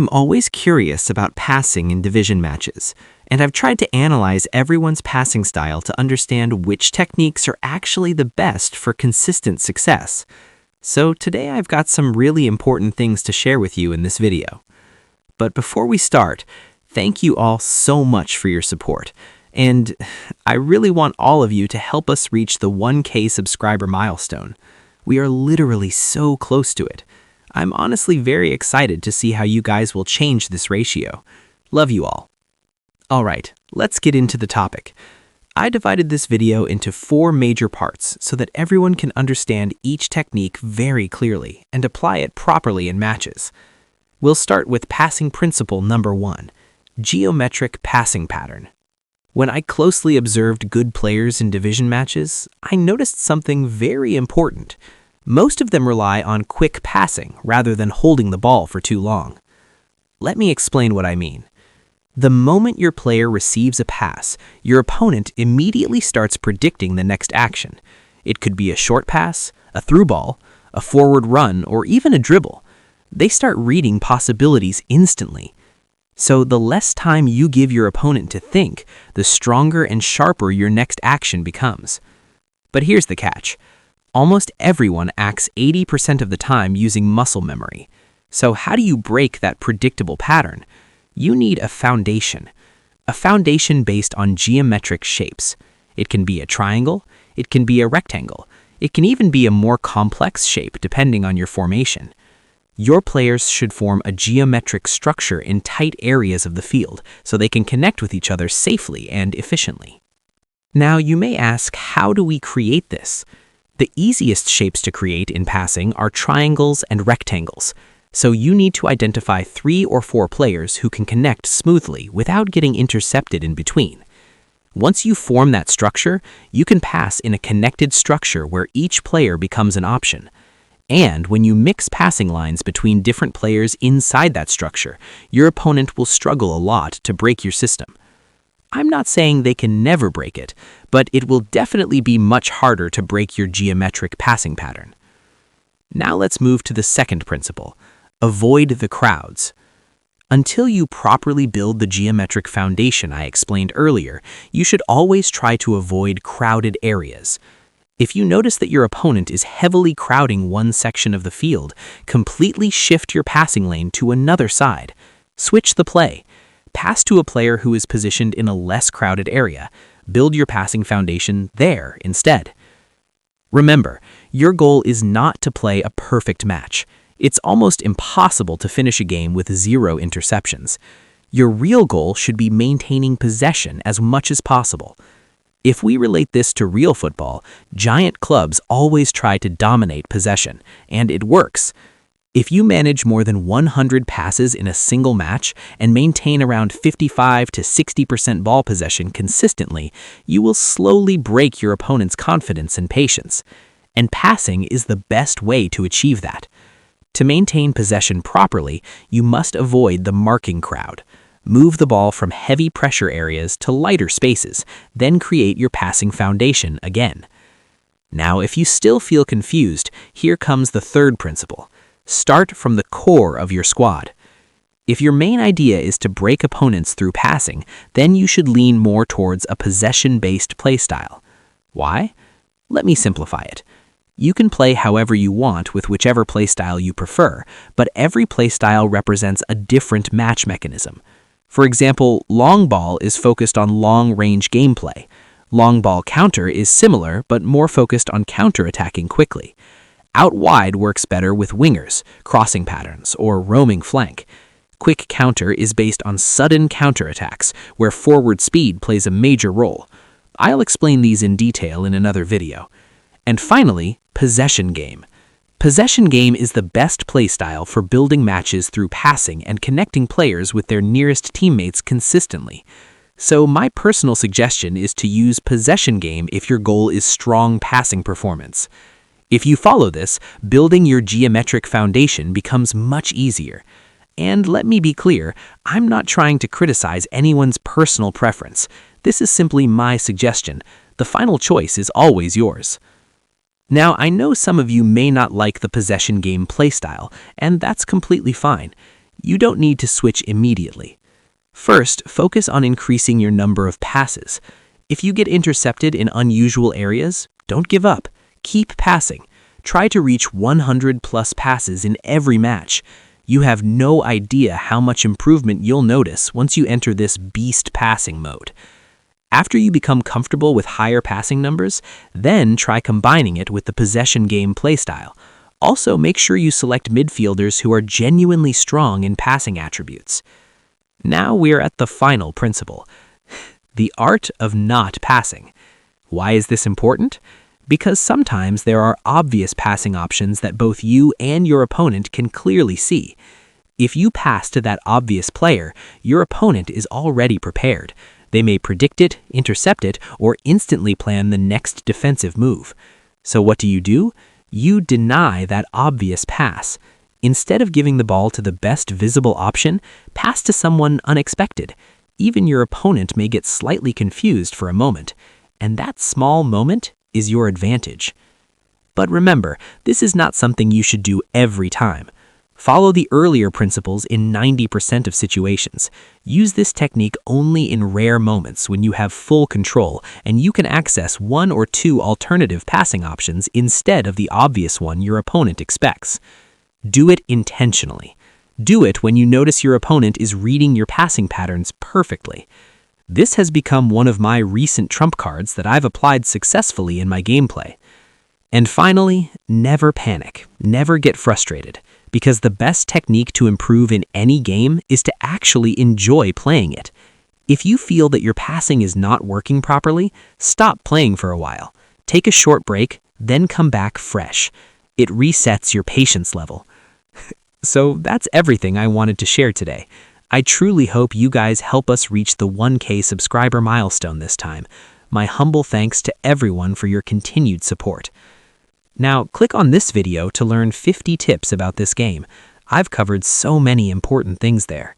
I'm always curious about passing in division matches, and I've tried to analyze everyone's passing style to understand which techniques are actually the best for consistent success. So today I've got some really important things to share with you in this video. But before we start, thank you all so much for your support. And I really want all of you to help us reach the 1K subscriber milestone. We are literally so close to it. I'm honestly very excited to see how you guys will change this ratio. Love you all. All right, let's get into the topic. I divided this video into 4 major parts so that everyone can understand each technique very clearly and apply it properly in matches. We'll start with passing principle number 1, geometric passing pattern. When I closely observed good players in division matches, I noticed something very important. Most of them rely on quick passing rather than holding the ball for too long. Let me explain what I mean. The moment your player receives a pass, your opponent immediately starts predicting the next action. It could be a short pass, a through ball, a forward run, or even a dribble. They start reading possibilities instantly. So the less time you give your opponent to think, the stronger and sharper your next action becomes. But here's the catch. Almost everyone acts 80% of the time using muscle memory. So how do you break that predictable pattern? You need a foundation based on geometric shapes. It can be a triangle, it can be a rectangle, it can even be a more complex shape depending on your formation. Your players should form a geometric structure in tight areas of the field so they can connect with each other safely and efficiently. Now you may ask, how do we create this? The easiest shapes to create in passing are triangles and rectangles, so you need to identify 3 or 4 players who can connect smoothly without getting intercepted in between. Once you form that structure, you can pass in a connected structure where each player becomes an option. And when you mix passing lines between different players inside that structure, your opponent will struggle a lot to break your system. I'm not saying they can never break it, but it will definitely be much harder to break your geometric passing pattern. Now let's move to the second principle. Avoid the crowds. Until you properly build the geometric foundation I explained earlier, you should always try to avoid crowded areas. If you notice that your opponent is heavily crowding one section of the field, completely shift your passing lane to another side. Switch the play. Pass to a player who is positioned in a less crowded area. Build your passing foundation there instead. Remember, your goal is not to play a perfect match. It's almost impossible to finish a game with 0 interceptions. Your real goal should be maintaining possession as much as possible. If we relate this to real football, giant clubs always try to dominate possession, and it works. If you manage more than 100 passes in a single match and maintain around 55 to 60% ball possession consistently, you will slowly break your opponent's confidence and patience. And passing is the best way to achieve that. To maintain possession properly, you must avoid the marking crowd. Move the ball from heavy pressure areas to lighter spaces, then create your passing foundation again. Now, if you still feel confused, here comes the third principle. Start from the core of your squad. If your main idea is to break opponents through passing, then you should lean more towards a possession-based playstyle. Why? Let me simplify it. You can play however you want with whichever playstyle you prefer, but every playstyle represents a different match mechanism. For example, long ball is focused on long-range gameplay. Long ball counter is similar, but more focused on counter-attacking quickly. Out wide works better with wingers, crossing patterns, or roaming flank. Quick counter is based on sudden counterattacks, where forward speed plays a major role. I'll explain these in detail in another video. And finally, possession game. Possession game is the best playstyle for building matches through passing and connecting players with their nearest teammates consistently. So my personal suggestion is to use possession game if your goal is strong passing performance. If you follow this, building your geometric foundation becomes much easier. And let me be clear, I'm not trying to criticize anyone's personal preference. This is simply my suggestion. The final choice is always yours. Now, I know some of you may not like the possession game playstyle, and that's completely fine. you don't need to switch immediately. First, focus on increasing your number of passes. If you get intercepted in unusual areas, don't give up. Keep passing. Try to reach 100+ passes in every match. You have no idea how much improvement you'll notice once you enter this beast passing mode. After you become comfortable with higher passing numbers, then try combining it with the possession game playstyle. Also, make sure you select midfielders who are genuinely strong in passing attributes. Now we're at the final principle, the art of not passing. Why is this important? Because sometimes there are obvious passing options that both you and your opponent can clearly see. If you pass to that obvious player, your opponent is already prepared. They may predict it, intercept it, or instantly plan the next defensive move. So what do? You deny that obvious pass. Instead of giving the ball to the best visible option, pass to someone unexpected. Even your opponent may get slightly confused for a moment, and that small moment is your advantage. But remember, this is not something you should do every time. Follow the earlier principles in 90% of situations. Use this technique only in rare moments when you have full control and you can access one or two alternative passing options instead of the obvious one your opponent expects. Do it intentionally. Do it when you notice your opponent is reading your passing patterns perfectly. This has become one of my recent trump cards that I've applied successfully in my gameplay. And finally, never panic, never get frustrated, because the best technique to improve in any game is to actually enjoy playing it. If you feel that your passing is not working properly, stop playing for a while. Take a short break, then come back fresh. It resets your patience level. So that's everything I wanted to share today. I truly hope you guys help us reach the 1K subscriber milestone this time. My humble thanks to everyone for your continued support. Now, click on this video to learn 50 tips about this game. I've covered so many important things there.